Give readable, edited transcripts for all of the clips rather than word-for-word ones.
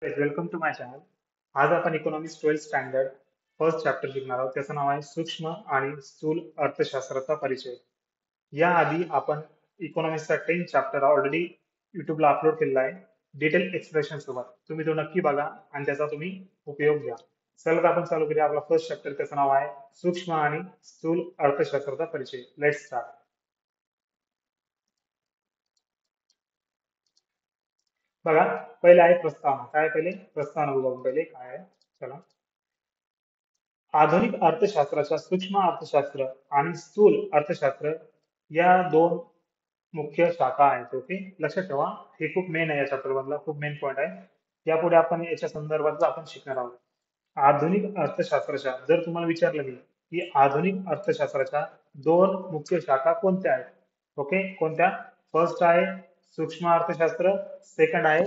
Welcome to my channel. आज आपण economics 12th standard first chapter शिकणार आहोत. त्याचं नाव आहे सूक्ष्म आणि स्थूल अर्थशास्त्राचा परिचय. याआधी आपण इकॉनॉमिक्सचा 10th चॅप्टर ऑलरेडी युट्यूबला अपलोड केलेला आहे डिटेल एक्सप्लेनेशन सोबत. तुम्ही तो नक्की बघा आणि त्याचा तुम्ही उपयोग घ्या. चला तर आपण चालू करूया. आपला फर्स्ट चॅप्टर त्याचं नाव आहे सूक्ष्म आणि स्थूल अर्थशास्त्राचा परिचय. Let's start. बघा, पहिले आहे प्रस्तावना. काय पहिले प्रस्तावना बघू पहिले काय आहे. चला. आधुनिक अर्थशास्त्राच्या सूक्ष्म अर्थशास्त्र आणि स्थूल अर्थशास्त्र या दोन मुख्य शाखा आहेत. ओके, लक्षात ठेवा. हे खूप मेन आहे, या चॅप्टर मधला खूप मेन पॉईंट आहे. यापुढे आपण याच्या संदर्भात आपण शिकणार आहोत. आधुनिक अर्थशास्त्राच्या, जर तुम्हाला विचारलं मी की आधुनिक अर्थशास्त्राच्या दोन मुख्य शाखा कोणत्या आहेत, ओके, कोणत्या? फर्स्ट आहे सूक्ष्म अर्थशास्त्र, सेकंड आहे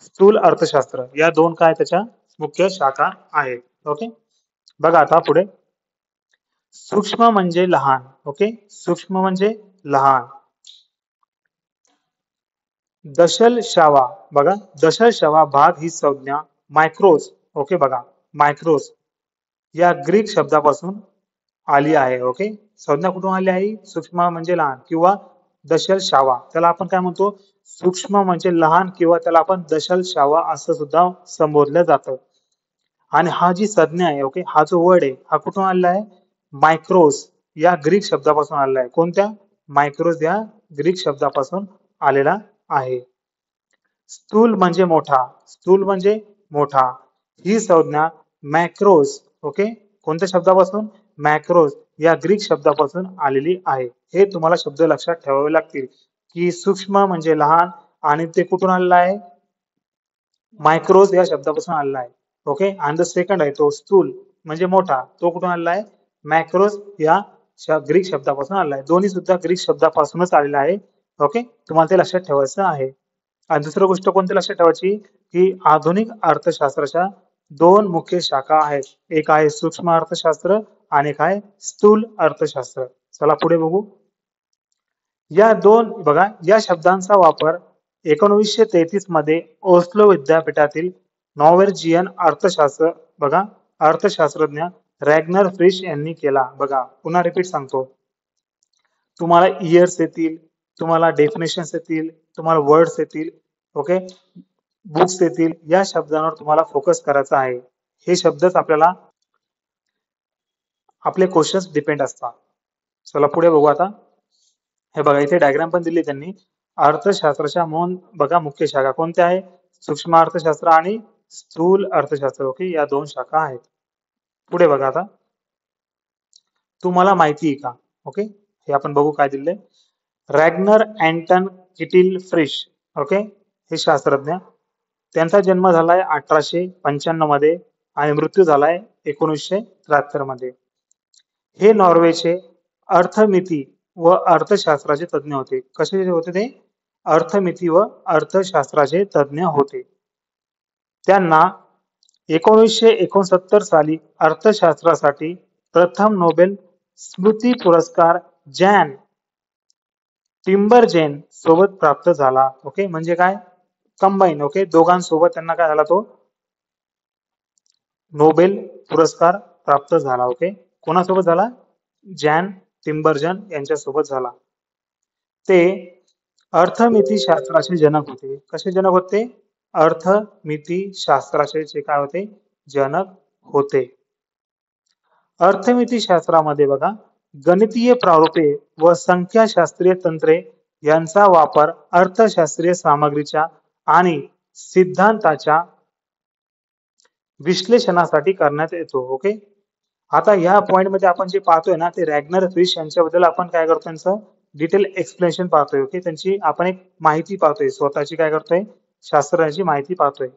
स्थूल अर्थशास्त्र. या दोन काय त्याच्या मुख्य शाखा आहेत. ओके, बघा आता पुढे. सूक्ष्म म्हणजे लहान. ओके, सूक्ष्म म्हणजे लहान. दशलशावा, बघा, दशलशावा भाग ही संज्ञा मायक्रोज, ओके, बघा, मायक्रोज या ग्रीक शब्दापासून आली आहे. ओके, संज्ञा कुठून आली आहे? सूक्ष्म म्हणजे लहान किंवा दशलशावा, त्याला आपण काय म्हणतो? सूक्ष्म म्हणजे लहान किंवा त्याला आपण दशलशावा असं सुद्धा संबोधलं जातं. आणि हा जी संज्ञा आहे, ओके, हा जो वर्ड आहे हा कुठून आलेला आहे? मायक्रोस या ग्रीक शब्दापासून आलेला आहे. कोणत्या? मायक्रोस या ग्रीक शब्दापासून आलेला आहे. स्थूल म्हणजे मोठा, स्थूल म्हणजे मोठा, ही संज्ञा मॅक्रोस, ओके, कोणत्या शब्दापासून? मॅक्रोस या ग्रीक शब्दापासून आलेली आहे. हे तुम्हाला शब्द लक्षात ठेवावे लागतील की सूक्ष्म म्हणजे लहान आणि ते कुठून आलेला आहे? मायक्रोस या शब्दापासून आलेला आहे. ओके, आणि द सेकंड आहे तो स्थूल म्हणजे मोठा, तो कुठून आलेला आहे? मॅक्रोस या ग्रीक शब्दापासून आलेला आहे. दोन्ही सुद्धा ग्रीक शब्दापासूनच आलेला आहे. ओके, तुम्हाला ते लक्षात ठेवायचं आहे. आणि दुसरी गोष्ट कोणती लक्षात ठेवायची की आधुनिक अर्थशास्त्राच्या दोन मुख्य शाखा आहेत. एक आहे सूक्ष्म अर्थशास्त्र आणि एक आहे स्थूल अर्थशास्त्र. चला पुढे बघू. या दोन, बघा, या शब्दांचा वापर 1933 मध्ये ओस्लो विद्यापीठातील नॉर्वेजियन अर्थशास्त्र, बघा, अर्थशास्त्रज्ञ रॅग्नर फ्रिश यांनी केला. बघा, पुन्हा रिपीट सांगतो. तुम्हाला इयर्स येतील, तुम्हाला डेफिनेशन्स येतील, तुम्हाला वर्ड्स येतील, ओके, बुक्स येतील. या शब्दांवर तुम्हाला फोकस करायचा आहे. हे शब्दच आपल्याला आपले क्वेश्चन्स डिपेंड असतात. चला पुढे बघू आता. हे बघा, इथे डायग्राम पण दिली त्यांनी. अर्थशास्त्राच्या बघा मुख्य शाखा कोणत्या आहे? सूक्ष्म अर्थशास्त्र आणि स्थूल अर्थशास्त्र. ओके, या दोन शाखा आहेत. पुढे बघा आता. तुम्हाला माहिती आहे का? ओके, हे आपण बघू काय दिले. रॅग्नर अँटन किटिल फ्रिश, ओके, हे शास्त्रज्ञ, त्यांचा जन्म झालाय 1895 मध्ये आणि मृत्यू झालाय 1973 मध्ये. हे नॉर्वेचे अर्थमिती व अर्थशास्त्राचे तज्ञ होते. कसे होते ते? अर्थमिती व अर्थशास्त्राचे तज्ञ होते. त्यांना 1969 साली अर्थशास्त्रासाठी प्रथम नोबेल स्मृती पुरस्कार जॅन टिम्बरजेन सोबत प्राप्त झाला. ओके, म्हणजे काय? कंबाईन. ओके, दोघांसोबत त्यांना काय झाला? तो नोबेल पुरस्कार प्राप्त झाला. ओके, कोणासोबत झाला? जॅन टिम्बरजन यांच्यासोबत झाला. ते अर्थमिती शास्त्राचे जनक होते. कसे जनक होते? अर्थमिती शास्त्राचे जे काय होते? जनक होते. अर्थमिती शास्त्रामध्ये बघा, गणितीय प्रारूपे व संख्याशास्त्रीय तंत्रे यांचा वापर अर्थशास्त्रीय सामग्रीच्या आणि सिद्धांताच्या विश्लेषणासाठी करण्यात येतो. ओके, आता या पॉइंट मध्ये आपण जे पाहतोय ना, ते रॅग्नर फ्रिश यांच्याबद्दल आपण काय करतोय? त्यांचं डिटेल एक्सप्लेनेशन पाहतोय. ओके, त्यांची आपण एक माहिती पाहतोय, स्वतःची काय करतोय? शास्त्राची माहिती पाहतोय.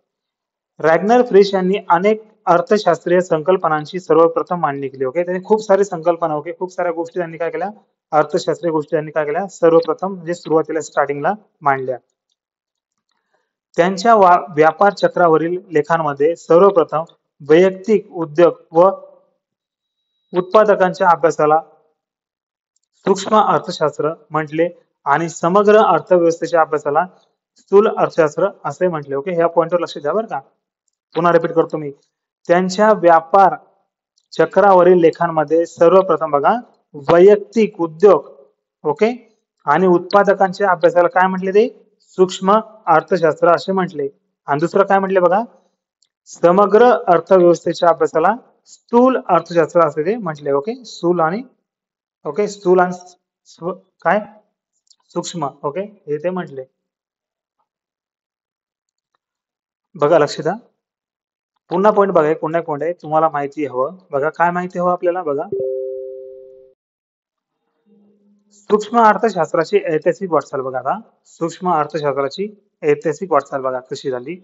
रॅग्नर फ्रिश यांनी अनेक अर्थशास्त्रीय संकल्पनांची सर्वप्रथम मांडणी केली. ओके, त्यांनी खूप सारी संकल्पना, ओके, खूप साऱ्या गोष्टी त्यांनी काय केल्या? अर्थशास्त्रीय गोष्टी त्यांनी काय केल्या? सर्वप्रथम म्हणजे सुरुवातीला स्टार्टिंगला मांडल्या. त्यांच्या व्यापार चक्रावरील लेखांमध्ये सर्वप्रथम वैयक्तिक उद्योग व उत्पादकांच्या अभ्यासाला सूक्ष्म अर्थशास्त्र म्हटले आणि समग्र अर्थव्यवस्थेच्या अभ्यासाला स्थूल अर्थशास्त्र असे म्हटले. ओके, ह्या पॉइंटवर लक्ष द्या बरं का. पुन्हा रिपीट करतो मी. त्यांच्या व्यापार चक्रावरील लेखांमध्ये सर्वप्रथम बघा वैयक्तिक उद्योग, ओके, आणि उत्पादकांच्या अभ्यासाला काय म्हटले ते सूक्ष्म अर्थशास्त्र असे म्हटले. आणि दुसरं काय म्हटले बघा, समग्र अर्थव्यवस्थेच्या अभ्यासाला स्थूल अर्थशास्त्र असे ते म्हटले. ओके, स्थूल आणि काय सूक्ष्म, ओके, हे ते म्हटले. बघा लक्ष द्या. पुन्हा पॉईंट बघा, पुन्हा पॉईंट आहे, तुम्हाला माहिती हवं बघा. काय माहिती हवं आपल्याला बघा, सूक्ष्म अर्थशास्त्राची ऐतिहासिक वाटचाल बघा. आता सूक्ष्म अर्थशास्त्राची ऐतिहासिक वाटचाल बघा कशी झाली.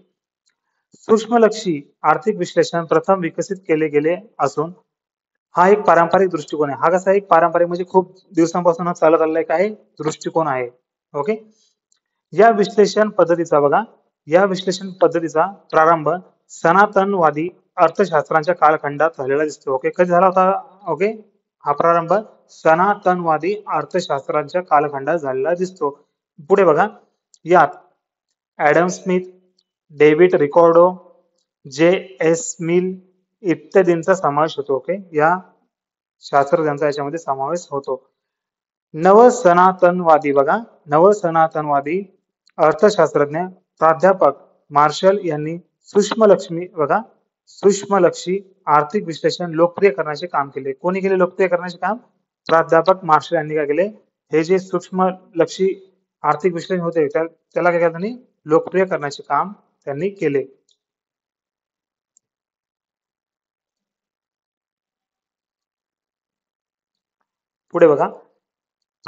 सूक्ष्मलक्षी आर्थिक विश्लेषण प्रथम विकसित केले गेले असून हा एक पारंपरिक दृष्टिकोन आहे. हा कसा एक पारंपरिक म्हणजे खूप दिवसांपासून चालत आलेला एक आहे दृष्टिकोन आहे. ओके, या विश्लेषण पद्धतीचा प्रारंभ सनातनवादी अर्थशास्त्रांच्या कालखंडात झालेला दिसतो. ओके, कधी झाला होता? ओके, हा प्रारंभ सनातनवादी अर्थशास्त्रांच्या कालखंडात झालेला दिसतो. पुढे बघा, यात ऍडम स्मिथ, डेव्हिड रिकॉर्डो, जे एस मिल इत्यादींचा समावेश होतो. ओके, या शास्त्रज्ञांचा याच्यामध्ये समावेश होतो. नवसनातनवादी बघा, नवसनातनवादी अर्थशास्त्रज्ञ प्राध्यापक मार्शल यांनी सूक्ष्मलक्षी आर्थिक विश्लेषण लोकप्रिय करण्याचे काम केले. कोणी केले लोकप्रिय करण्याचे काम? प्राध्यापक मार्शल यांनी काय केले, हे जे सूक्ष्मलक्षी आर्थिक विश्लेषण होते त्याला काय त्यांनी लोकप्रिय करण्याचे काम त्यांनी केले. पुढे बघा,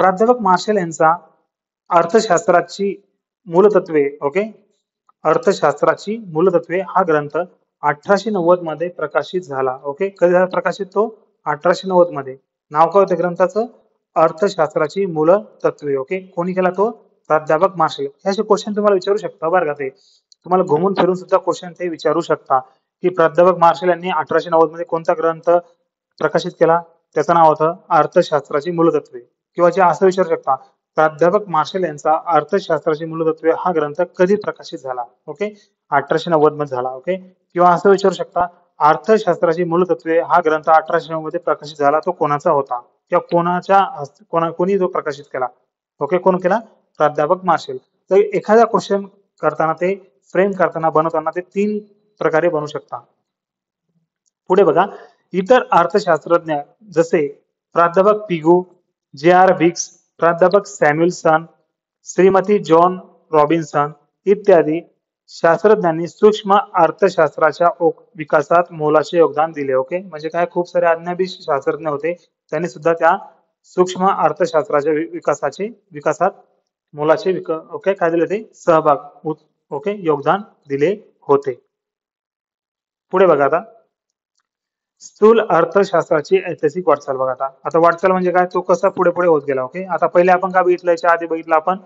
प्राध्यापक मार्शल यांचा अर्थशास्त्राची मूलतत्वे, ओके, अर्थशास्त्राची मूलतत्वे हा ग्रंथ 1890 मध्ये प्रकाशित झाला. ओके, कधी झाला प्रकाशित? तो 1890 मध्ये. नाव काय होतं ग्रंथाचं? अर्थशास्त्राची मूलतत्वे. ओके, कोणी केला? तो प्राध्यापक मार्शल. हे असे क्वेश्चन तुम्हाला विचारू शकता बरं का. ते तुम्हाला घुमून फिरून सुद्धा क्वेश्चन ते विचारू शकता की प्राध्यापक मार्शल यांनी 1890 मध्ये कोणता ग्रंथ प्रकाशित केला? त्याचं नाव होतं अर्थशास्त्राची मूलतत्वे. किंवा जे असं विचारू शकता, प्राध्यापक मार्शल यांचा अर्थशास्त्राची मूलतत्वे हा ग्रंथ कधी प्रकाशित झाला? ओके, 1890 मध्ये झाला. ओके, किंवा असं विचारू शकता, अर्थशास्त्राची मूलतत्वे हा ग्रंथ 1890 मध्ये प्रकाशित झाला, तो कोणाचा होता? किंवा कोणी तो प्रकाशित केला? ओके, कोण केला? प्राध्यापक मार्शल. तर एखादा क्वेश्चन करताना ते फ्रेम करताना बनवताना ते 3 प्रकारे बनवू शकता. पुढे बघा, इतर अर्थशास्त्रज्ञ जसे प्राध्यापक पिगू, जे आर विक्स, प्राध्यापक सॅम्युएलसन, श्रीमती जॉन रॉबिन्सन इत्यादी शास्त्रज्ञांनी सूक्ष्म अर्थशास्त्राच्या विकासात मोलाचे योगदान दिले. ओके, म्हणजे काय, खूप सारे अज्ञानी शास्त्रज्ञ होते, त्यांनी सुद्धा त्या सूक्ष्म अर्थशास्त्राच्या विकासात मोलाचे काय दिले होते? सहभाग, ओके, योगदान दिले होते. पुढे बघा, आता स्थूल अर्थशास्त्राची ऐतिहासिक वाटचाल बघा. आता वाटचाल म्हणजे काय, तो कसा पुढे पुढे होत गेला. ओके, आता पहिले आपण काय बघितलं? याच्या आधी बघितलं आपण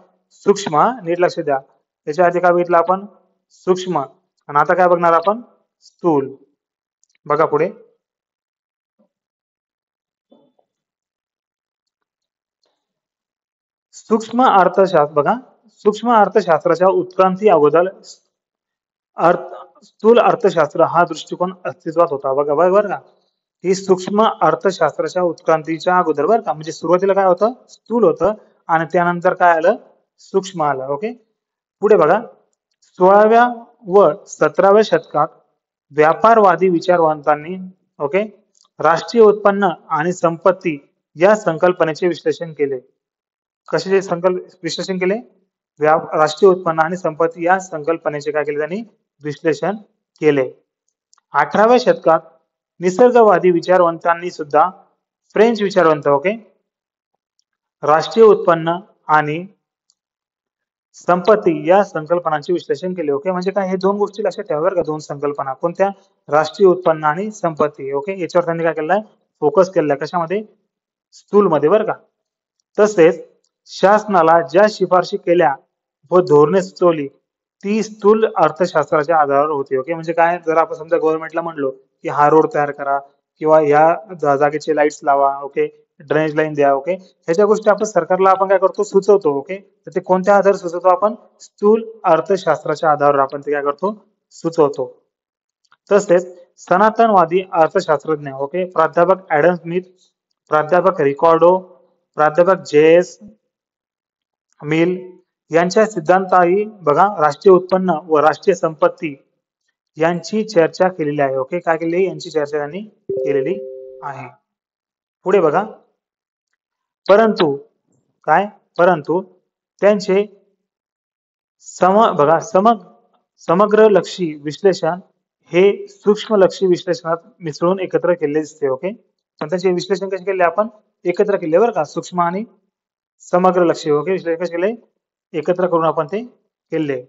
सूक्ष्म, नीट लक्ष द्या. याच्या आधी काय बघितलं आपण? सूक्ष्म. आणि आता काय बघणार आपण? स्थूल. बघा पुढे, सूक्ष्म अर्थशास्त्र बघा, सूक्ष्म अर्थशास्त्राच्या उत्क्रांती अगोदर स्थूल अर्थशास्त्र हा दृष्टिकोन अस्तित्वात होता. बघा बरं का, ही सूक्ष्म अर्थशास्त्राच्या उत्क्रांतीच्या अगोदर बरं का, म्हणजे सुरुवातीला काय होतं? स्थूल होतं आणि त्यानंतर काय आलं? सूक्ष्म आलं. ओके, पुढे बघा, 16व्या व 17व्या शतकात व्यापारवादी विचारवंतांनी, ओके, राष्ट्रीय उत्पन्न आणि संपत्ती या संकल्पनेचे विश्लेषण केले. कशाचे विश्लेषण केले? राष्ट्रीय उत्पन्न आणि संपत्ती या संकल्पनेचे काय केले? त्यांनी विश्लेषण केले. 18व्या शतकात निसर्गवादी विचारवंतांनी सुद्धा, फ्रेंच विचारवंत, ओके, राष्ट्रीय उत्पन्न आणि संपत्ती या संकल्पनांचे विश्लेषण केले. ओके, म्हणजे काय, हे 2 गोष्टी लक्षात ठेवा बरं का. 2 संकल्पना कोणत्या? राष्ट्रीय उत्पन्न आणि संपत्ती. ओके, याच्यावर त्यांनी काय केलंय? फोकस केलाय. कशामध्ये? स्थूल मध्ये बरं का. तसेच शासनाला ज्या शिफारशी केल्या व धोरणे सुचवली ती स्थूल अर्थशास्त्राच्या आधारावर होती. ओके, म्हणजे काय, जर आपण समजा गव्हर्नमेंटला म्हणलो की हा रोड तयार करा किंवा या जागेचे लाईट्स लावा, ओके, ड्रेनेज लाईन द्या. ओके, ह्याच्या गोष्टी आपण सरकारला आपण काय करतो, सुचवतो. ओके, तर ते कोणत्या आधार सुचवतो आपण, स्थूल अर्थशास्त्राच्या आधारावर आपण ते काय करतो, सुचवतो. तसेच सनातनवादी अर्थशास्त्रज्ञ, ओके, प्राध्यापक ऍडम स्मिथ, प्राध्यापक रिकॉर्डो, प्राध्यापक जे.एस. मिल यांच्या सिद्धांताही बघा राष्ट्रीय उत्पन्न व राष्ट्रीय संपत्ती यांची चर्चा केलेली आहे. ओके, काय केलेली, यांची चर्चा त्यांनी केलेली आहे. पुढे बघा, परंतु काय, परंतु त्यांचे बघा समग्रलक्षी विश्लेषण हे सूक्ष्मलक्षी विश्लेषणात मिसळून एकत्र केले दिसते. ओके, पण त्याचे विश्लेषण कसे केले आपण, एकत्र केले बरं का, सूक्ष्म आणि समग्रलक्षी. ओके, विश्लेषण कसे केले, एकत्र करून आपण ते केले.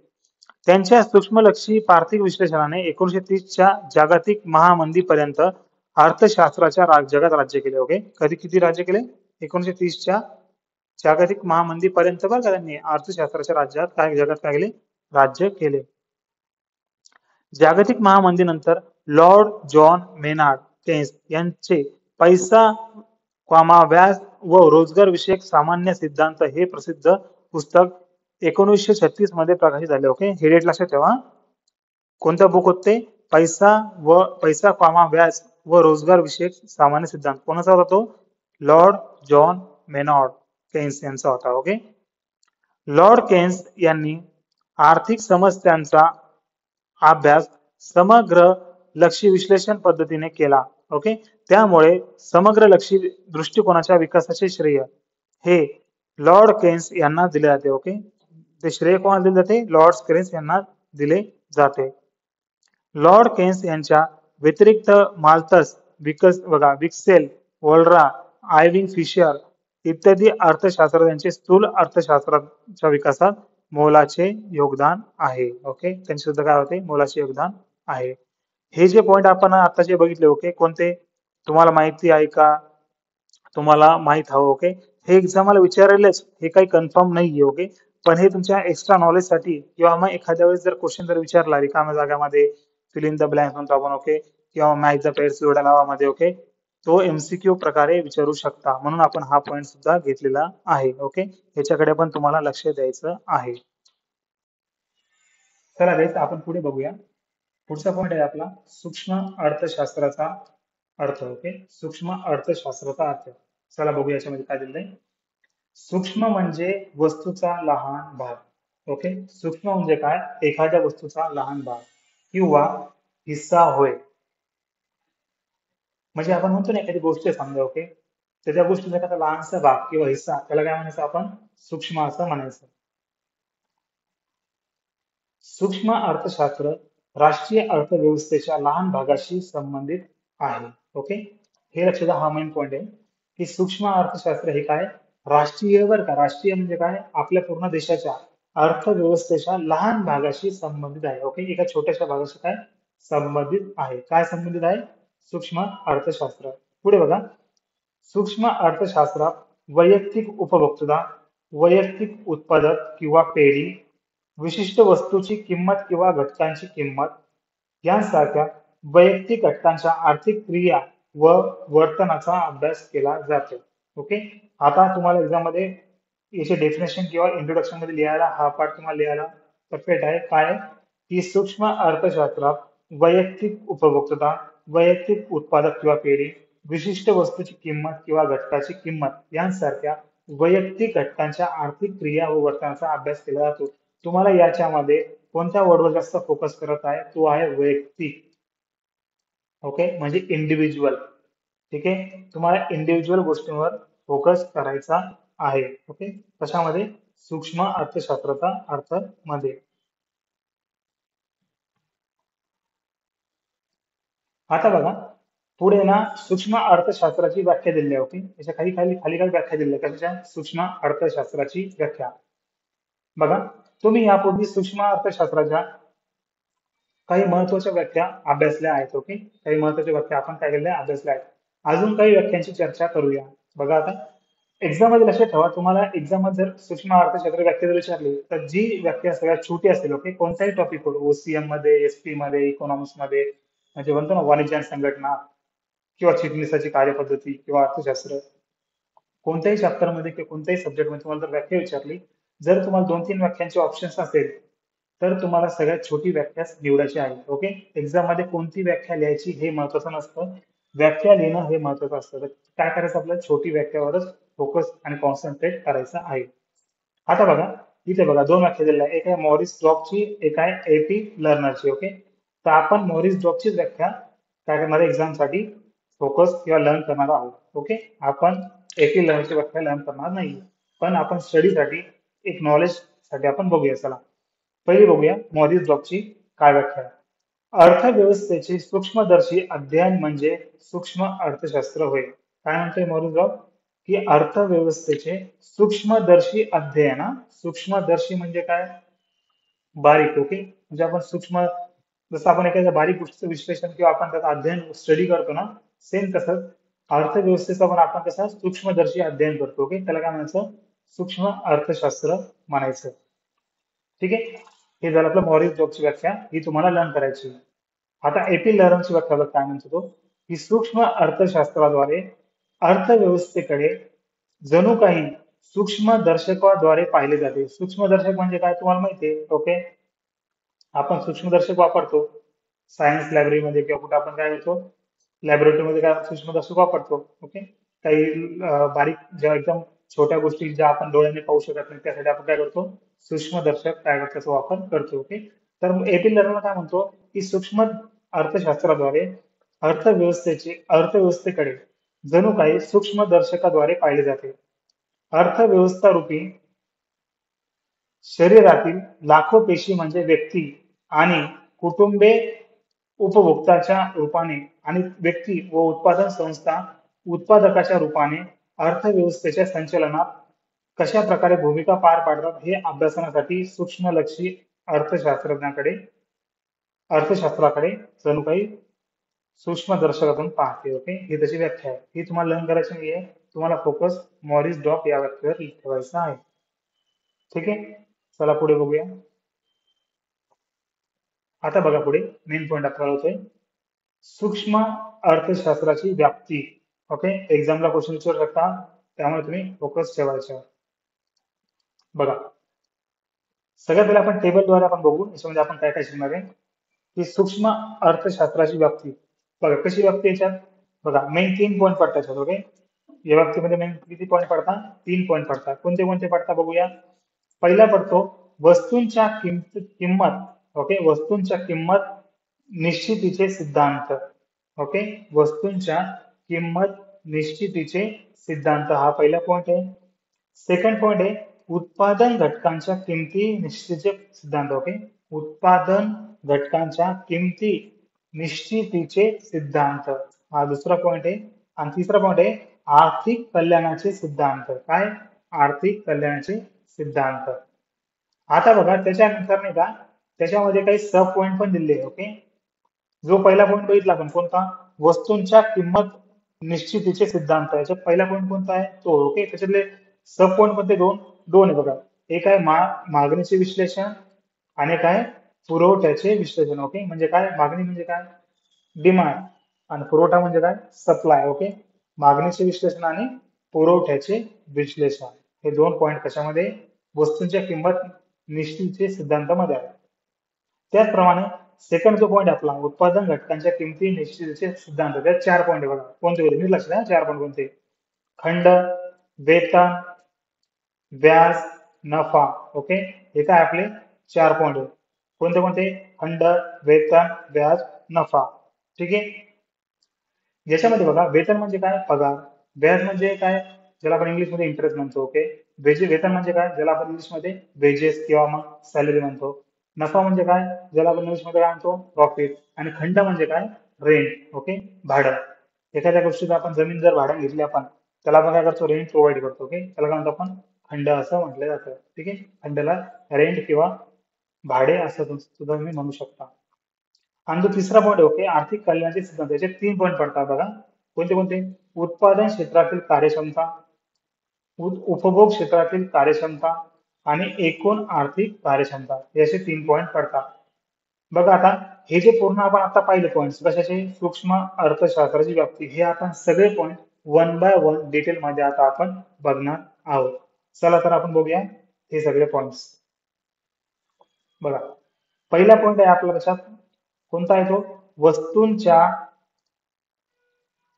त्यांच्या सूक्ष्मलक्षी आर्थिक विश्लेषणाने 1930च्या जागतिक महामंदीपर्यंत अर्थशास्त्राच्या जगात राज्य केले. ओके, कधी किती राज्य केले, 1930च्या जागतिक महामंदीपर्यंत बरं का त्यांनी अर्थशास्त्राच्या राज्यात काय, जगात काय केले, राज्य केले. जागतिक महामंदीनंतर लॉर्ड जॉन मेनार्ड केन्स यांचे पैसा, व्याज व रोजगार विषयक सामान्य सिद्धांत हे प्रसिद्ध पुस्तक 1936 मध्ये प्रकाशित झाले. ओके, हे डेट लक्षात ठेवा. कोणतं बुक होते, पैसा, व्याज व रोजगार विषयक सामान्य सिद्धांत. कोणाचा होता तो, लॉर्ड जॉन मेनार्ड केन्स यांचा होता. ओके, लॉर्ड केन्स यांनी आर्थिक समस्यांचा अभ्यास समग्र लक्षी विश्लेषण पद्धतीने केला. ओके, त्यामुळे समग्र लक्षी दृष्टिकोनाच्या विकासाचे श्रेय हे लॉर्ड केन्स यांना दिले जाते. ओके, ते श्रेय कोणाला दिले जाते, लॉर्ड केन्स यांना दिले जाते. लॉर्ड केन्स यांच्या व्यतिरिक्त माल्थस, विक्सेल, वोल्रा, आयविंग फिशर इत्यादी अर्थशास्त्रज्ञांचे स्थूल अर्थशास्त्राच्या विकासात मोलाचे योगदान आहे. ओके, त्यांचे सुद्धा काय होते, मोलाचे योगदान आहे. हे जे पॉइंट आपण आता जे बघितले, ओके, कोणते तुम्हाला माहिती आहे का, तुम्हाला माहित हवं. ओके, हे एक्झामला विचारलेच, हे काही कन्फर्म नाहीये. ओके, पण हे तुमच्या एक्स्ट्रा नॉलेज साठी, किंवा मग एखाद्या वेळेस जर क्वेश्चन जर विचारला रिकाम्या जागामध्ये, फिल इन द ब्लँक म्हणतो आपण. ओके, किंवा मॅच द पेअर्स जोड्या नावामध्ये. ओके, तो एमसीक्यू प्रकारे विचारू शकता, म्हणून आपण हा पॉइंट सुद्धा घेतलेला आहे. ओके, याच्याकडे पण तुम्हाला लक्ष द्यायचं आहे. चला गाइस, आपण पुढे बघूया. पुढचा पॉइंट आहे आपला सूक्ष्म अर्थशास्त्राचा अर्थ. ओके, सूक्ष्म अर्थशास्त्राचा अर्थ. चला बघूया याच्यामध्ये काय दिलंय. सूक्ष्म म्हणजे वस्तूचा लहान भाग. ओके, सूक्ष्म म्हणजे काय, एखाद्या वस्तूचा लहान भाग किंवा हिस्सा होय. म्हणजे आपण म्हणतो ना, एखादी गोष्ट समजा. ओके, तर त्या गोष्टीचा एखादा लहानसा भाग किंवा हिस्सा, त्याला काय म्हणायचं आपण, सूक्ष्म असं म्हणायचं. सूक्ष्म अर्थशास्त्र राष्ट्रीय अर्थव्यवस्थेच्या लहान भागाशी संबंधित आहे. ओके, हे लक्षात, हा मेन पॉइंट आहे की सूक्ष्म अर्थशास्त्र हे काय, राष्ट्रीय वर का, राष्ट्रीय म्हणजे काय, आपल्या पूर्ण देशाच्या अर्थव्यवस्थेच्या लहान भागाशी संबंधित आहे. ओके, एका छोट्याशा भागाशी काय संबंधित आहे, काय संबंधित आहे, सूक्ष्म अर्थशास्त्र. पुढे बघा, सूक्ष्म अर्थशास्त्रात वैयक्तिक उपभोक्ता, वैयक्तिक उत्पादक किंवा पेढी, विशिष्ट वस्तूची किंमत किंवा घटकांची किंमत यांसारख्या वैयक्तिक घटकांच्या आर्थिक क्रिया व वर्तनाचा अभ्यास केला जातो. ओके, आता तुम्हाला एक्झाम मध्ये याचे डेफिनेशन किंवा इंट्रोडक्शन मध्ये लिहायला, हा पार्ट तुम्हाला लिहायला परफेक्ट आहे. काय की सूक्ष्म अर्थशास्त्रात वैयक्तिक उपभोक्ता, वैयक्तिक उत्पादक किंवा पेढी, विशिष्ट वस्तूची किंमत किंवा घटकाची किंमत यांसारख्या वैयक्तिक घटकांच्या आर्थिक क्रिया व वर्तनाचा अभ्यास केला जातो. तुम्हाला याच्यामध्ये कोणत्या वर्डवर जास्त फोकस करत आहे, तो आहे वैयक्तिक. ओके, म्हणजे इंडिव्हिज्युअल. ठीक आहे, तुम्हाला इंडिव्हिज्युअल गोष्टींवर फोकस करायचा आहे. ओके, कशामध्ये, सूक्ष्म अर्थशास्त्राचा अर्थ मध्ये. आता बघा, पुढे ना सूक्ष्म अर्थशास्त्राची व्याख्या दिली आहे. ओके, याच्या खाली खाली खाली काय व्याख्या दिली आहे, कशाच्या, सूक्ष्म अर्थशास्त्राची व्याख्या. बघा, तुम्ही यापूर्वी सूक्ष्म अर्थशास्त्राच्या काही महत्वाच्या व्याख्या अभ्यासल्या आहेत. ओके, काही महत्वाच्या व्याख्या आपण काय केल्या, अभ्यासल्या आहेत. अजून काही व्याख्यांची चर्चा करूया. बघा, आता एक्झाम मध्ये लक्षात ठेवा, तुम्हाला एक्झाम मध्ये जर सूक्ष्म अर्थशास्त्र व्याख्या जर विचारली, तर जी व्याख्या सगळ्यात छोटी असेल. ओके, कोणत्याही टॉपिक वर, ओसीएम मध्ये, एसपी मध्ये, इकॉनॉमिक्स मध्ये, म्हणजे म्हणतो ना वाणिज्य आणि संघटना, किंवा चिटणीसाची कार्यपद्धती किंवा अर्थशास्त्र, कोणत्याही चॅप्टर मध्ये किंवा कोणत्याही सब्जेक्ट मध्ये तुम्हाला जर व्याख्या विचारली, जर तुम्हाला 2-3 व्याख्यांचे ऑप्शन्स असेल तर तुम्हाला सगळ्यात छोटी व्याख्या निवडायची आहे. ओके, एक्झाम मध्ये कोणती व्याख्या लिहायची हे महत्वाचं नसतं, व्याख्या लिहिणं हे महत्वाचं असतं. तर काय करायचं, आपल्याला छोटी व्याख्यावरच फोकस आणि कॉन्सन्ट्रेट करायचं आहे. आता बघा, इथे बघा 2 व्याख्या दिलेल्या आहे, एक आहे मॉरिस ड्रॉपची, एक आहे एपी लर्नरची. ओके, तर आपण मॉरिस ड्रॉपचीच व्याख्या काय करणार आहे, एक्झामसाठी फोकस किंवा लर्न करणार आहोत. ओके, आपण एपी लर्नरची व्याख्या लर्न करणार नाही, पण आपण स्टडीसाठी एक नॉलेज साठी आपण बघूया. चला पहिली बघूया मॉरिस ड्रॉपची काय व्याख्या आहे. अर्थव्यवस्थेचे सूक्ष्मदर्शी अध्ययन म्हणजे सूक्ष्म अर्थशास्त्र होय. काय म्हणतोय मॉरिस ड्रॉप, की अर्थव्यवस्थेचे सूक्ष्मदर्शी अध्ययन. सूक्ष्मदर्शी म्हणजे काय, बारीक. ओके, म्हणजे आपण सूक्ष्म, जसं आपण एखाद्या बारीक गोष्टीचं विश्लेषण किंवा आपण त्याचं अध्ययन स्टडी करतो ना, सेम तसंच अर्थव्यवस्थेचं पण आपण कसं सूक्ष्मदर्शी अध्ययन करतो. ओके, त्याला काय म्हणायचं, सूक्ष्म अर्थशास्त्र म्हणायचं. ठीक आहे, हे झालं आपलं मॉरिस ड्रॉपची व्याख्या, ही तुम्हाला लर्न करायची. आता एपी लर्नची व्याख्या बघ काय म्हणतो तो, की सूक्ष्म अर्थशास्त्राद्वारे अर्थव्यवस्थेकडे जणू काही सूक्ष्मदर्शकाद्वारे पाहिले जाते. सूक्ष्मदर्शक म्हणजे काय तुम्हाला माहिती आहे. ओके, आपण सूक्ष्मदर्शक वापरतो सायन्स लायब्ररीमध्ये किंवा कुठे आपण काय करतो, लॅबोरेटरीमध्ये काय सूक्ष्मदर्शक वापरतो. ओके, काही बारीक ज्या एकदम छोट्या गोष्टी ज्या आपण डोळ्याने पाहू शकत नाही त्यासाठी आपण काय करतो, सूक्ष्मदर्शक काय करतो, त्याचा वापर करतो. ओके, तर एपी लर्नर काय म्हणतो, की सूक्ष्म अर्थशास्त्राद्वारे अर्थव्यवस्थेकडे जणू काही सूक्ष्मदर्शकाद्वारे पाहिले जाते. अर्थव्यवस्था रूपी शरीरातील लाखो पेशी म्हणजे व्यक्ती आणि कुटुंबे, उपभोक्ताच्या रूपाने आणि व्यक्ती व उत्पादन संस्था उत्पादकाच्या रूपाने अर्थव्यवस्थेच्या संचलनात कशा प्रकारे भूमिका पार पाडतात हे अभ्यासनासाठी सूक्ष्मलक्षी अर्थशास्त्रज्ञाकडे अर्थशास्त्राकडे जणू काही सूक्ष्मदर्शकातून पाहते. ओके, ही त्याची व्याख्या आहे, ही तुम्हाला लर्न करायची नाहीये, तुम्हाला फोकस मॉरिस ड्रॉप या व्याख्येवर ठेवायचा आहे. ठीक आहे, चला पुढे बघूया. आता बघा पुढे मेन पॉईंट आपल्याला होतोय, सूक्ष्म अर्थशास्त्राची व्याप्ती. ओके, एक्झामला क्वेश्चन विचारू शकता, त्यामुळे तुम्ही फोकस ठेवायचा. बघा, सगळ्यात पहिले आपण टेबलद्वारे आपण बघू, याच्यामध्ये आपण काय काय शिकणार आहे, की सूक्ष्म अर्थशास्त्राची व्याप्ती. बघा कशी व्याप्ती याच्यात, बघा मेन 3 पॉईंट पडतात याच्यात. ओके, या व्याप्तीमध्ये मेन किती पॉईंट पडतात, 3 पॉईंट पडतात. कोणते कोणते पडतात बघूया. पहिला पडतो वस्तूंच्या किंमत. ओके, वस्तूंच्या किंमत निश्चितीचे सिद्धांत. ओके, वस्तूंच्या किंमत निश्चितीचे सिद्धांत हा पहिला पॉईंट आहे. सेकंड पॉईंट आहे उत्पादन घटकांच्या किमती निश्चितीचे सिद्धांत. ओके, उत्पादन घटकांच्या किमती निश्चितीचे सिद्धांत हा दुसरा पॉईंट आहे. आणि तिसरा पॉईंट आहे आर्थिक कल्याणाचे सिद्धांत. काय, आर्थिक कल्याणाचे सिद्धांत. आता बघा त्याच्यानंतर नाही का, त्याच्यामध्ये काही सब पॉईंट पण दिले. ओके, जो पहिला पॉईंट बघितला आपण कोणता, वस्तूंच्या किंमत निश्चितीचे सिद्धांत, याच्यात पहिला पॉईंट कोणता आहे तो. ओके, त्याच्यातले सब पॉईंट मध्ये दोन दोन आहे बघा, एक आहे मागणीचे विश्लेषण आणि काय पुरवठ्याचे विश्लेषण. ओके, म्हणजे काय, मागणी म्हणजे काय डिमांड आणि पुरवठा म्हणजे काय सप्लाय. ओके, मागणीचे विश्लेषण आणि पुरवठ्याचे विश्लेषण हे दोन पॉईंट कशामध्ये, वस्तूंच्या किंमत निश्चितीचे सिद्धांतामध्ये आहे. त्याचप्रमाणे सेकंड जो पॉईंट आपला उत्पादन घटकांच्या किमती निश्चितीचे सिद्धांत, त्यात 4 पॉईंट आहे बघा. कोणते होते मी लक्षात, 4 पॉईंट कोणते, खंड, वेतन, व्याज, नफा. ओके, हे काय आपले 4 पॉईंट आहे. कोणते कोणते, खंड, वेतन, व्याज, नफा. ठीक आहे, याच्यामध्ये बघा वेतन म्हणजे काय, पगार. व्याज म्हणजे काय, ज्याला आपण इंग्लिश मध्ये इंटरेस्ट म्हणतो. ओके, वेतन म्हणजे काय, ज्याला आपण इंग्लिश मध्ये वेजेस किंवा मग सॅलरी म्हणतो. नफा म्हणजे काय, ज्याला आपण इंग्लिश मध्ये काय म्हणतो प्रॉफिट. आणि खंड म्हणजे काय, रेंट. ओके, भाडं. एखाद्या गोष्टीचं आपण जमीन जर भाड्याने घेतली आपण, त्याला आपण काय करतो, रेंट प्रोव्हाइड करतो. ओके, त्याला काय म्हणतो आपण खंड असं म्हटलं जातं. ठीक आहे, खंडला रेंट किंवा भाडे असं सुद्धा तुम्ही म्हणू शकता. आणि जो तिसरा पॉईंट, ओके, आर्थिक कल्याणाचे सिद्धांत, याचे 3 पॉईंट पडतात बघा. कोणते कोणते, उत्पादन क्षेत्रातील कार्यक्षमता, उपभोग क्षेत्रातील कार्यक्षमता आणि एकूण आर्थिक कार्यक्षमता, याचे 3 पॉईंट पडतात. बघा आता हे जे पूर्ण आपण आता पाहिले पॉईंट कशाचे, सूक्ष्म अर्थशास्त्राची व्याप्ती, हे आपण सगळे point one by one detail मध्ये आता आपण बघणार आहोत. चला तर आपण बघूया हे सगळे पॉइंट्स. बघा, पहिला पॉइंट आहे आपल्या लक्षात, कोणता आहे तो? वस्तूंच्या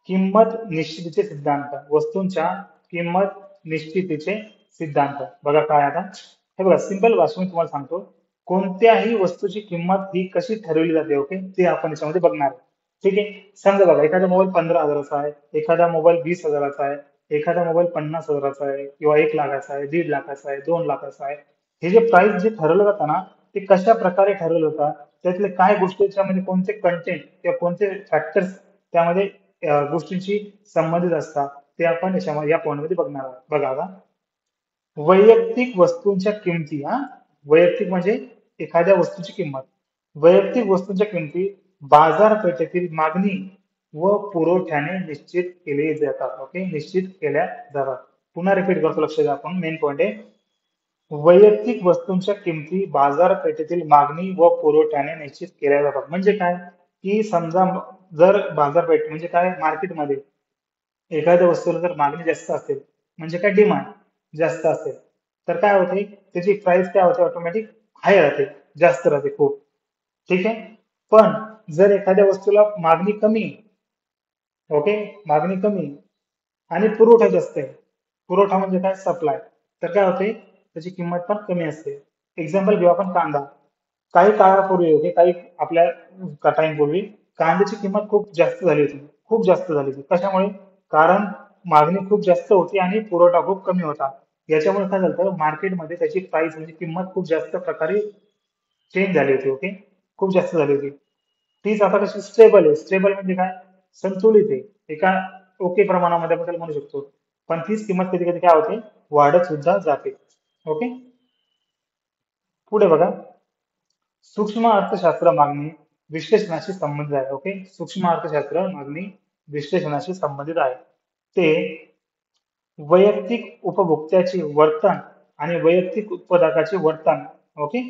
किंमत निश्चितीचे सिद्धांत. वस्तूंच्या किंमत निश्चितीचे सिद्धांत. बघा काय आता, हे बघा सिंपल भाषेत तुम्हाला सांगतो, कोणत्याही वस्तूची किंमत ही कशी ठरवली जाते, ओके, ते आपण याच्यामध्ये बघणार. ठीक आहे, समजा बघा एखादा मोबाईल 15,000चा आहे, एखादा मोबाईल 20,000चा आहे, एखादा मोबाईल 50,000चा आहे, किंवा 1 लाखाचा आहे, 1.5 लाखाचा आहे, 2 लाखाचा आहे. हे जे प्राइस जे ठरवलं जातं ना, ते कशा प्रकारे ठरवलं जातं, त्यातले काय गोष्टीच्या म्हणजे कोणते कंटेंट किंवा कोणते फॅक्टर्स त्यामध्ये गोष्टींशी संबंधित असतात, ते आपण याच्यामध्ये या पॉइंट मध्ये बघणार आहोत. बघा आता, वैयक्तिक वस्तूंच्या किमती, वैयक्तिक म्हणजे एखाद्या वस्तूची किंमत. वैयक्तिक वस्तूंच्या किमती बाजारपेठेतील मागणी व पुरवठ्याने निश्चित केले जातात. ओके, निश्चित केल्या जातात. पुन्हा रिपीट करतो, लक्ष द्या, आपण मेन पॉइंट आहे. वैयक्तिक वस्तूंच्या किमती बाजारपेठेतील मागणी व पुरवठ्याने निश्चित केल्या जातात. म्हणजे काय, की समजा जर बाजारपेठ म्हणजे काय, मार्केटमध्ये एखाद्या वस्तूला जर मागणी जास्त असेल, म्हणजे काय डिमांड जास्त असेल, तर काय होते, त्याची प्राइस काय होते, ऑटोमॅटिक हाय राहते, जास्त राहते खूप. ठीक आहे, पण जर एखाद्या वस्तूला मागणी कमी, ओके, मागणी कमी आणि पुरवठा जास्त आहे, पुरवठा म्हणजे काय, सप्लाय, तर काय होते, त्याची किंमत पण कमी असते. एक्झाम्पल घेऊ आपण कांदा. काही काळापूर्वी, ओके, काही आपल्या टाइम पूर्वी कांद्याची किंमत खूप जास्त झाली होती, खूप जास्त झाली होती. कशामुळे? कारण मागणी खूप जास्त होती आणि पुरवठा खूप कमी होता. याच्यामुळे काय झालं, मार्केटमध्ये त्याची प्राइस म्हणजे किंमत खूप जास्त प्रकारे चेंज झाली होती. ओके, खूप जास्त झाली होती. तीच आता कशी स्टेबल आहे. स्टेबल म्हणजे काय, संतुलित आहे, एका ओके प्रमाणामध्ये आपण त्याला म्हणू शकतो. पण तीच किंमत कधी कधी काय होते, वाढत सुद्धा जाते. ओके, पुढे बघा, सूक्ष्म अर्थशास्त्र मागणी विश्लेषणाशी संबंधित आहे. ओके, सूक्ष्म अर्थशास्त्र मागणी विश्लेषणाशी संबंधित आहे. ते वैयक्तिक उपभोक्त्याचे वर्तन आणि वैयक्तिक उत्पादकाचे वर्तन, ओके,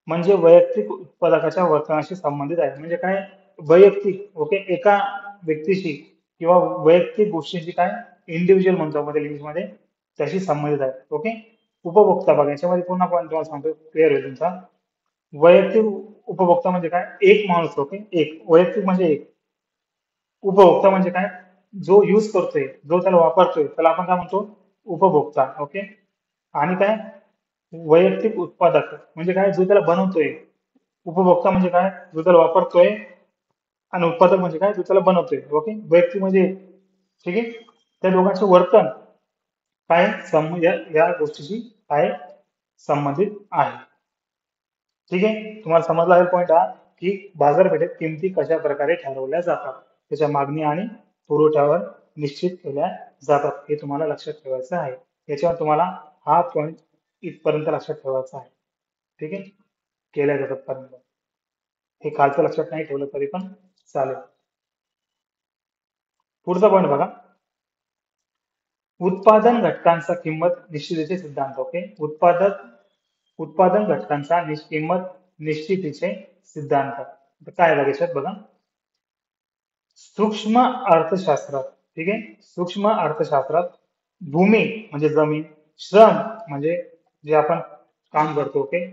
म्हणजे वैयक्तिक उत्पादकाच्या वर्तनाशी संबंधित आहे. म्हणजे काय, वैयक्तिक, ओके, एका व्यक्तीशी किंवा वैयक्तिक गोष्टीशी काय, इंडिव्हिज्युअल म्हणतो आपण इंग्लिशमध्ये, त्याशी संबंधित आहे. ओके, उपभोक्ता बघा, याच्यामध्ये पुन्हा पॉईंट तुम्हाला सांगतो, क्लिअर होईल तुमचा. वैयक्तिक उपभोक्ता म्हणजे काय, एक माणूस, ओके, एक वैयक्तिक म्हणजे एक, उपभोक्ता म्हणजे काय, जो यूज करतोय, जो त्याला वापरतोय, त्याला आपण काय म्हणतो, उपभोक्ता. ओके, आणि काय, वैयक्तिक उत्पादक म्हणजे काय, जो त्याला बनवतोय. उपभोक्ता म्हणजे काय, जो त्याला वापरतोय, आणि उत्पादक म्हणजे काय, जो त्याला बनवतोय. ओके, वैयक्तिक म्हणजे, ठीक आहे, त्या दोघांचे वर्तन काय या गोष्टीशी काय संबंधित आहे. ठीक आहे, तुम्हाला समजला आहे पॉईंट हा, की बाजारपेठेत किमती कशा प्रकारे ठरवल्या जातात, त्याच्या मागणी आणि पुरवठ्यावर निश्चित केल्या जातात, हे तुम्हाला लक्षात ठेवायचं आहे. याच्यावर तुम्हाला हा पॉईंट इथपर्यंत लक्षात ठेवायचा आहे. ठीक आहे, केल्या जातात पर्यंत, हे खालचं लक्षात नाही ठेवलं तरी पण चालेल. पुढचा पॉईंट बघा, उत्पादन घटकांचा किंमत निश्चितीचे सिद्धांत. ओके, उत्पादन घटकांचा किंमत निश्चितीचे सिद्धांत. आता काय बघा याच्यात, बघा, सूक्ष्म अर्थशास्त्रात, ठीक आहे, सूक्ष्म अर्थशास्त्रात भूमी म्हणजे जमीन, श्रम म्हणजे जे आपण काम करतो, ओके,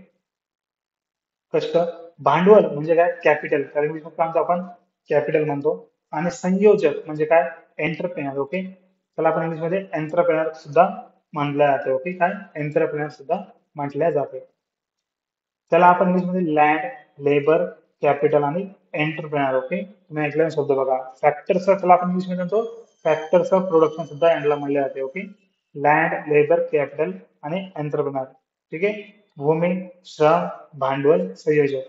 कष्ट, भांडवल म्हणजे काय, कॅपिटल, कारण इंग्लिशमध्ये काय म्हणतो आपण, कॅपिटल म्हणतो, आणि संयोजक म्हणजे काय, एंटरप्रेनर. ओके, त्याला आपण इंग्लिशमध्ये एंटरप्रेनर सुद्धा म्हटलं जाते. ओके, काय, एंटरप्रेनर सुद्धा म्हटल्या जाते. त्याला आपण इंग्लिशमध्ये लँड, लेबर, कॅपिटल आणि एंटरप्रेनर. ओके, तुम्ही ऐकलेला शब्द बघा. फॅक्टर्स, त्याला आपण इंग्लिशमध्ये म्हणतो फॅक्टर्स ऑफ प्रोडक्शन सुद्धा यांना म्हणले जाते. ओके, लँड, लेबर, कॅपिटल आणि एंटरप्रेनर. ठीक आहे, भूमी, श्रम, भांडवल, संयोजक,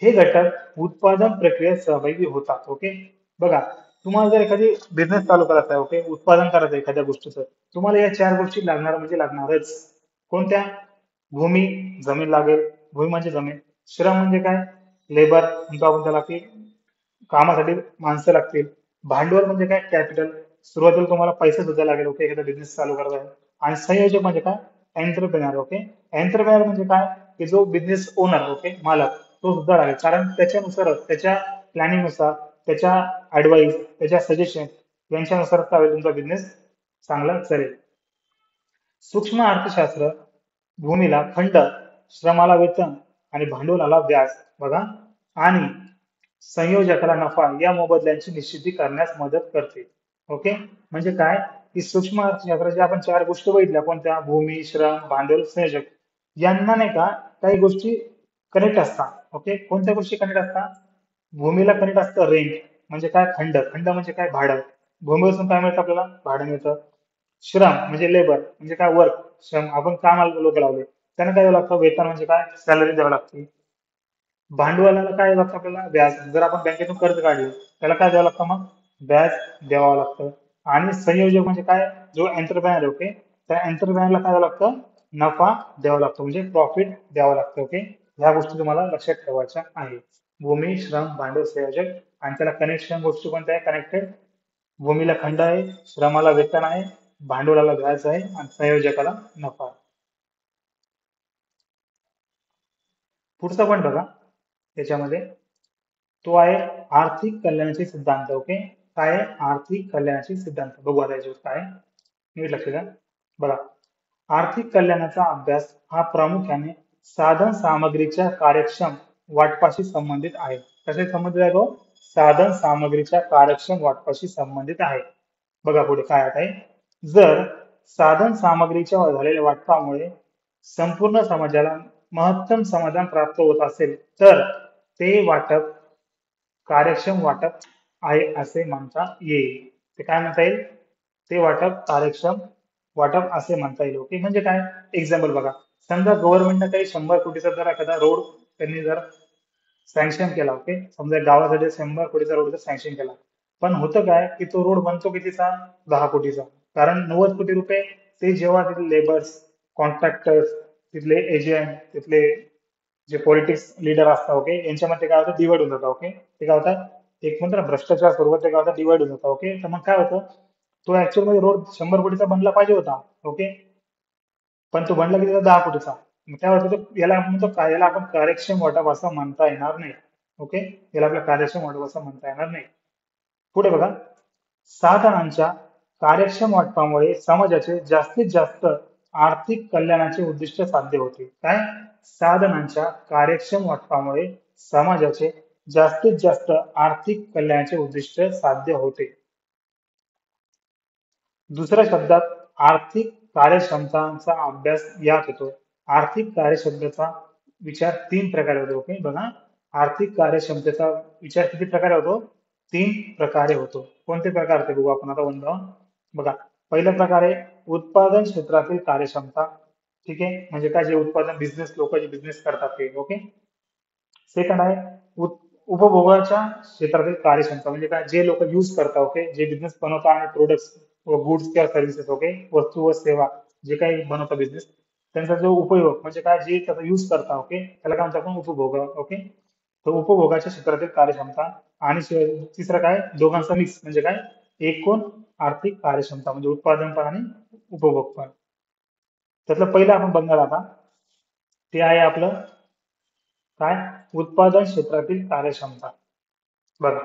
हे घटक उत्पादन प्रक्रियेत सहभागी होतात. ओके, बघा, तुम्हाला जर एखादी बिझनेस चालू करायचा आहे, ओके, उत्पादन करायचं आहे एखाद्या गोष्टीचं, तुम्हाला या 4 गोष्टी लागणार म्हणजे लागणारच. कोणत्या? भूमी, जमीन लागेल, भूमी म्हणजे जमीन. श्रम म्हणजे काय, लेबर म्हणतो आपण त्याला, की कामासाठी माणसं लागतील. भांडवल म्हणजे काय, कॅपिटल, सुरुवातीला तुम्हाला पैसे सुद्धा लागेल. ओके, एखादा बिझनेस चालू करत आहे. आणि संयोजक म्हणजे काय, एंटरप्रेनर. ओके, एंटरप्रेनर म्हणजे काय, की जो बिझनेस ओनर, ओके, मालक, तो सुद्धा लागेल, कारण त्याच्यानुसारच, त्याच्या प्लॅनिंग नुसार, त्याच्या ऍडवाइस, त्याच्या सजेशन, यांच्यानुसार काय होईल तुमचा बिझनेस चांगला चालेल. सूक्ष्म अर्थशास्त्र भूमीला खंड, श्रमाला वेतन आणि भांडवलाला व्याज बघा आणि संयोजकाला नफा या मोबदल्यांची निश्चिती करण्यास मदत करते. ओके, म्हणजे काय की सूक्ष्म अर्थशास्त्राच्या आपण चार गोष्टी बघितल्या कोणत्या, भूमी, श्रम, भांडवल, संयोजक. यांना नाही का काही गोष्टी कनेक्ट असतात. ओके, कोणत्या गोष्टी कनेक्ट असतात? भूमीला कनेक्ट असतं रेंट, म्हणजे काय खंड, खंड म्हणजे काय भाडं. भूमीपासून काय मिळतं आपल्याला? भाडं मिळतं. श्रम म्हणजे लेबर, म्हणजे काय वर्क, श्रम आपण कामाला लोक लावले त्यांना काय द्यावं लागतं? वेतन म्हणजे काय? सॅलरी द्यावी लागते. भांडवलाला काय लागतं आपल्याला? व्याज. जर आपण बँकेतून कर्ज काढलं त्याला काय द्यावं लागतं? मग व्याज द्यावं लागतं. आणि संयोजक म्हणजे काय? जो एंटरप्रायनर ओके, त्या एंटरप्रायनरला काय द्यावं लागतं? नफा द्यावा लागतो, म्हणजे प्रॉफिट द्यावं लागतं. ओके, ह्या गोष्टी तुम्हाला लक्षात ठेवायच्या आहेत. भूमी, श्रम, भांडवल, संयोजक. आणि त्याला कनेक्शन गोष्टी कोणत्या आहे कनेक्टेड? भूमीला खंड आहे, श्रमाला वेतन आहे, भांडवलाला व्याज आहे आणि संयोजकाला नफा आहे. पुढचा पण बघा त्याच्यामध्ये, तो आहे आर्थिक कल्याणाचे सिद्धांत. ओके, काय आहे? आर्थिक कल्याणाचे सिद्धांत. बघू आता याच्यावर काय आहे. नीट लक्ष द्या. बघा, आर्थिक कल्याणाचा अभ्यास हा प्रामुख्याने साधन सामग्रीच्या कार्यक्षम वाटपाशी संबंधित आहे. कसे संबंधित आहे तो? साधन सामग्रीच्या कार्यक्षम वाटपाशी संबंधित आहे. बघा पुढे काय आहे. जर साधन सामग्रीच्या झालेल्या वाटपामुळे संपूर्ण समाजाला महत्तम समाधान प्राप्त होत असेल तर ते वाटप कार्यक्षम वाटप आहे असे म्हणता येईल. ते काय म्हणता येईल? ते वाटप कार्यक्षम वाटप असे म्हणता येईल. ओके, म्हणजे काय? एक्झाम्पल बघा, समजा गव्हर्नमेंटने काही 100 कोटीचा जर एखादा रोड त्यांनी जर सँक्शन केला. ओके, समजा गावासाठी 100 कोटीचा रोड जर सँक्शन केला, पण होतं काय की तो रोड बनतो कितीचा? 10 कोटीचा. कारण 90 कोटी रुपये ते जेव्हा तिथले लेबर्स, कॉन्ट्रॅक्टर्स, तिथले एजंट, तिथले जे पॉलिटिक्स लीडर असतात ओके, यांच्यामध्ये काय होतं? डिवाइड होऊन जातं. ओके, ते काय होतं? एक म्हणतो ना भ्रष्टाचार स्वरूपात ते काय होतं? डिवाइड होऊन जातं. ओके, तर मग काय होतं? तो ऍक्च्युअल मध्ये रोड 100 कोटीचा बनला पाहिजे होता. ओके, पण तो बनला किती? 10 कोटीचा. मग काय होतं? याला आपण म्हणतो काय? याला आपण कार्यक्षम वाटप असं म्हणता येणार नाही. ओके, याला आपल्या कार्यक्षम वाटप असं म्हणता येणार नाही. पुढे बघा, साधनांच्या कार्यक्षम वाटपामुळे समाजाचे जास्तीत जास्त आर्थिक कल्याणाचे उद्दिष्ट साध्य होते. काय? साधनांच्या कार्यक्षम वाटपामुळे समाजाचे जास्तीत जास्त आर्थिक कल्याणाचे उद्दिष्ट साध्य होते. दुसऱ्या शब्दात आर्थिक कार्यक्षमतांचा अभ्यास यात होतो. आर्थिक कार्यक्षमतेचा विचार तीन प्रकारे होतो. ओके, बघा, आर्थिक कार्यक्षमतेचा विचार किती प्रकारे होतो? तीन प्रकारे होतो. कोणते प्रकार ते बघू आपण आता वन बाय वन. बघा, पहिला प्रकार आहे उत्पादन क्षेत्रातील कार्यक्षमता. ठीक आहे, म्हणजे काय? जे उत्पादन बिझनेस, लोक जे बिझनेस करतात ते. ओके, सेकंड आहे उपभोगाच्या क्षेत्रातील कार्यक्षमता, म्हणजे काय? जे लोक युज करतात. ओके, जे बिझनेस बनवतात आणि प्रोडक्ट्स व गुड्स किंवा सर्व्हिसेस, ओके, वस्तू व सेवा जे काही बनवतात बिझनेस, त्यांचा जो उपयोग म्हणजे काय? जे त्याचा युज करतात. ओके, त्याला काय म्हणतात आपण? उपभोग. ओके, तर उपभोगाच्या क्षेत्रातील कार्यक्षमता. आणि तिसरं काय? दोघांचा मिक्स, म्हणजे काय? एकूण आर्थिक कार्यक्षमता, म्हणजे उत्पादन पण आणि उपभोग पण. त्यातलं पहिलं आपण बघणार आता, ते आहे आपलं काय? उत्पादन क्षेत्रातील कार्यक्षमता. बघा,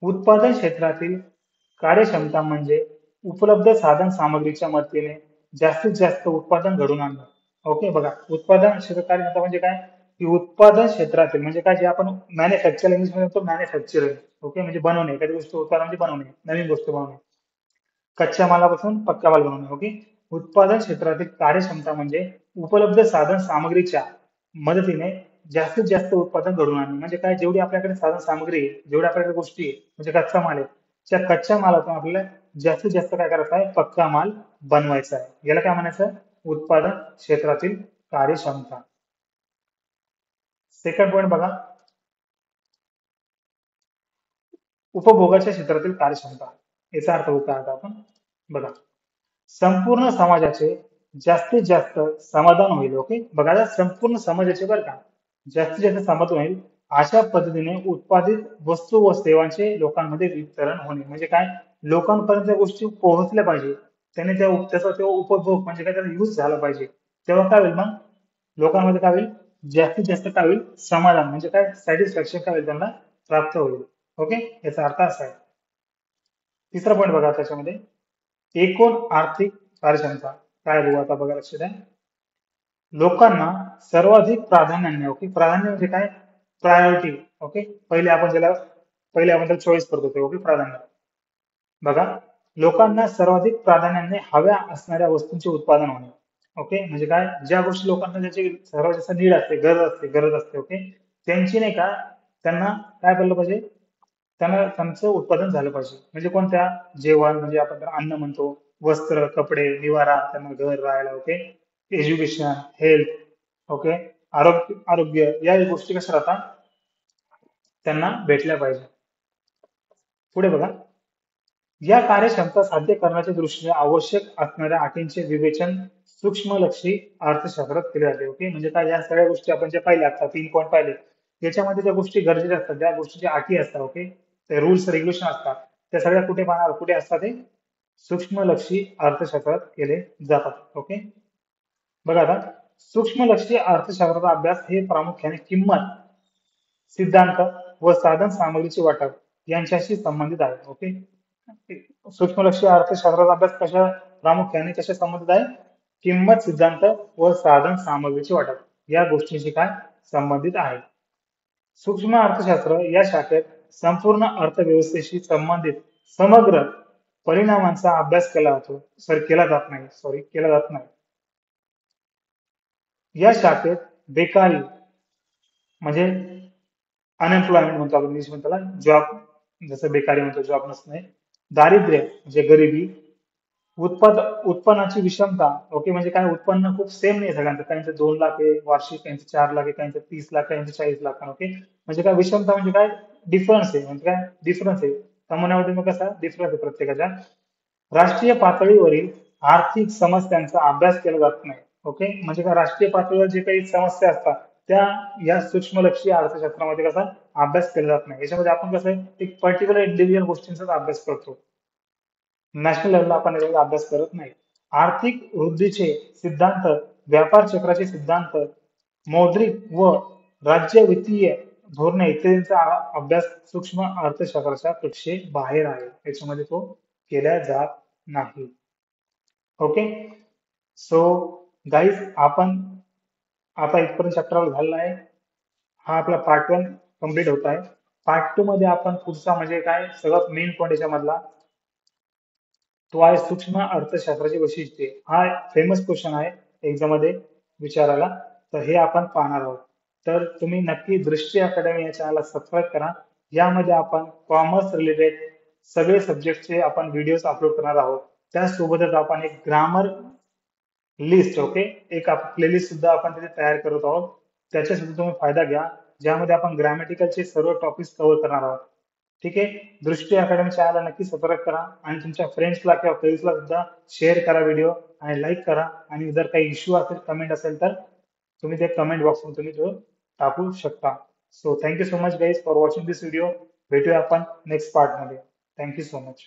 उत्पादन क्षेत्रातील कार्यक्षमता म्हणजे उपलब्ध साधन सामग्रीच्या मदतीने जास्तीत जास्त उत्पादन घडवून आणणं. ओके, बघा, उत्पादन क्षेत्र कार्यक्षमता म्हणजे काय? की उत्पादन क्षेत्रातील म्हणजे काय? जे आपण मॅन्युफॅक्चर, इंग्लिश मध्ये म्हणतो मॅन्युफॅक्चरिंग. ओके, म्हणजे बनवणे, एखादी गोष्ट उत्पादन म्हणजे बनवणे, नवीन गोष्ट बनवणे, कच्च्या मालापासून पक्का माल बनवणे. ओके, उत्पादन क्षेत्रातील कार्यक्षमता म्हणजे उपलब्ध साधन सामग्रीच्या मदतीने जास्तीत जास्त उत्पादन घडवून आणणे. म्हणजे काय? जेवढी आपल्याकडे साधन सामग्री आहे, जेवढ्या आपल्याकडे गोष्टी आहे, म्हणजे कच्चा माल आहे, त्या कच्च्या मालातून आपल्याला जास्तीत जास्त काय करायचं आहे? पक्का माल बनवायचा आहे. याला काय म्हणायचं? उत्पादन क्षेत्रातील कार्यक्षमता. सेकंड पॉईंट बघा, उपभोगाच्या क्षेत्रातील कार्यक्षमता. याचा अर्थ काय आता आपण बघा, संपूर्ण समाजाचे जास्तीत जास्त समाधान होईल. ओके, बघा, आता संपूर्ण समाजाचे बरं का जास्तीत जास्त समाधान होईल अशा पद्धतीने उत्पादित वस्तू व सेवांचे लोकांमध्ये वितरण होणे. म्हणजे काय? लोकांपर्यंत त्या गोष्टी पोहोचल्या पाहिजे, त्याने त्याचा तेव्हा उपभोग म्हणजे काय? त्याचा यूज झाला पाहिजे. तेव्हा काय होईल? मग लोकांमध्ये काय होईल? जास्तीत जास्त काय होईल? समाधान म्हणजे काय? सॅटिस्फॅक्शन काय होईल? त्यांना प्राप्त होईल. ओके, याचा अर्थ असा आहे. तिसरा पॉईंट बघा त्याच्यामध्ये, एकूण आर्थिक कार्यक्षमता. काय बघू आता, बघा लक्ष द्या. लोकांना सर्वाधिक प्राधान्याने, ओके, प्राधान्य म्हणजे काय, प्रायोरिटी. ओके, पहिले आपण त्याला चॉईस करतो ते, ओके, प्राधान्य. बघा, लोकांना सर्वाधिक प्राधान्याने हव्या असणाऱ्या वस्तूंचे उत्पादन होणे. ओके, म्हणजे काय, ज्या गोष्टी लोकांना ज्याची सर्वात जास्त नीड असते, गरज असते, ओके, त्यांची नाही का, त्यांना काय केलं पाहिजे, त्यांना त्यांचं उत्पादन झालं पाहिजे. म्हणजे कोणत्या, जेवण म्हणजे आपण त्याला अन्न म्हणतो, वस्त्र, कपडे, निवारा, त्यांना घर राहायला, ओके, एज्युकेशन, हेल्थ, ओके, आरोग्य या गोष्टी कशा राहतात, त्यांना भेटल्या पाहिजे. पुढे बघा, या कार्यक्षमता साध्य करण्याच्या दृष्टीने आवश्यक असणाऱ्या अटींचे विवेचन सूक्ष्मलक्षी अर्थशास्त्रात केले जाते. ओके, म्हणजे काय, या सगळ्या गोष्टी आपण ज्या पाहिल्या, आता 3 पॉईंट पाहिले, याच्यामध्ये ज्या गोष्टी गरजेच्या असतात, ज्या गोष्टीच्या अटी असतात, ओके, ते रूल्स रेग्युलेशन असतात, त्या सगळ्या कुठे पाहणार, कुठे असतात, ते सूक्ष्मलक्षी अर्थशास्त्रात केले जातात. ओके, बघा आता, सूक्ष्मलक्षी अर्थशास्त्राचा अभ्यास हे प्रामुख्याने किंमत, सिद्धांत व साधन सामग्रीचे वाटप यांच्याशी संबंधित आहे. ओके, सूक्ष्मलक्षी अर्थशास्त्राचा अभ्यास प्रामुख्याने कशा संबंधित आहे, किंमत, सिद्धांत व साधन सामग्रीचे वाटप या गोष्टींशी काय संबंधित आहे. सूक्ष्म अर्थशास्त्र या शाखेत संपूर्ण अर्थव्यवस्थेशी संबंधित समग्र परिणामांचा अभ्यास केला जात नाही. या शाखेत बेकारी म्हणजे अनएम्प्लॉयमेंट म्हणतो आपण इंग्लिश मध्ये त्याला, जॉब, जसं बेकारी म्हणतो जॉब नसणे, दारिद्र्य म्हणजे गरिबी, उत्पन्नाची विषमता. ओके, म्हणजे काय, उत्पन्न खूप सेम नाही सगळ्यांचं, काहींचं 2 लाख आहे वार्षिक, काहींचं 4 लाख आहे, काहींचं 30 लाख, काहींचं 40 लाख. ओके, म्हणजे काय विषमता, म्हणजे काय, डिफरन्स आहे, म्हणजे काय, डिफरन्स आहे, कमवण्यामध्ये मग कसा डिफरन्स आहे प्रत्येकाच्या. राष्ट्रीय पातळीवरील आर्थिक समस्यांचा अभ्यास केला जात नाही. ओके, म्हणजे काय, राष्ट्रीय पातळीवर जे काही समस्या असतात त्या या सूक्ष्मलक्षी अर्थशास्त्रामध्ये कसा अभ्यास केला जात नाही. याच्यामध्ये आपण कसं आहे, एक पर्टिक्युलर इंडिव्हिज्युअल गोष्टींचा अभ्यास करतो, नॅशनल लेवलला आपण याचा अभ्यास करत नाही. आर्थिक वृद्धीचे सिद्धांत, व्यापार चक्राचे सिद्धांत, मौद्रिक व राज्य वित्तीय धोरणे इत्यादींचा अभ्यास सूक्ष्म अर्थशास्त्राच्या कक्षे बाहेर आहे, याच्यामध्ये तो केला जात नाही. ओके, सो गाईज, आपण आता इथपर्यंत चॅप्टर झालेला आहे. हा आपला पार्ट 1 कम्प्लीट होत आहे. पार्ट 2 मध्ये आपण पुढचा म्हणजे काय, सगळ्यात मेन पॉईंट याच्यामधला तो आहे सूक्ष्म अर्थशास्त्राची वैशिष्ट्ये. हा फेमस क्वेश्चन आहे एक्झाम मध्ये विचारायला, तर हे आपण पाहणार आहोत. तर तुम्ही नक्की दृष्टी अकॅडमी या चॅनलला सबस्क्राईब करा. यामध्ये आपण कॉमर्स रिलेटेड सगळे सब्जेक्टचे आपण व्हिडिओज अपलोड करणार आहोत. त्यासोबतच आपण एक ग्रामर लिस्ट, ओके, एक प्लेलिस्ट सुद्धा आपण तिथे तयार करत आहोत. त्याचा सुद्धा तुम्ही फायदा घ्या, ज्यामध्ये आपण ग्रॅमॅटिकलचे सर्व टॉपिक्स कव्हर करणार आहोत. ठीक आहे, दृष्टी अकॅडमी चॅनलला नक्की सबस्क्राईब करा आणि तुमच्या फ्रेंड्सला किंवा फ्रेंड्सला सुद्धा शेअर करा व्हिडिओ आणि लाईक करा. आणि जर काही इश्यू असेल, कमेंट असेल, तर तुम्ही ते कमेंट बॉक्समध्ये तुम्ही तो टाकू शकता. So thank you so much guys for watching this video. भेटूया आपण नेक्स्ट पार्ट मध्ये. Thank you so much.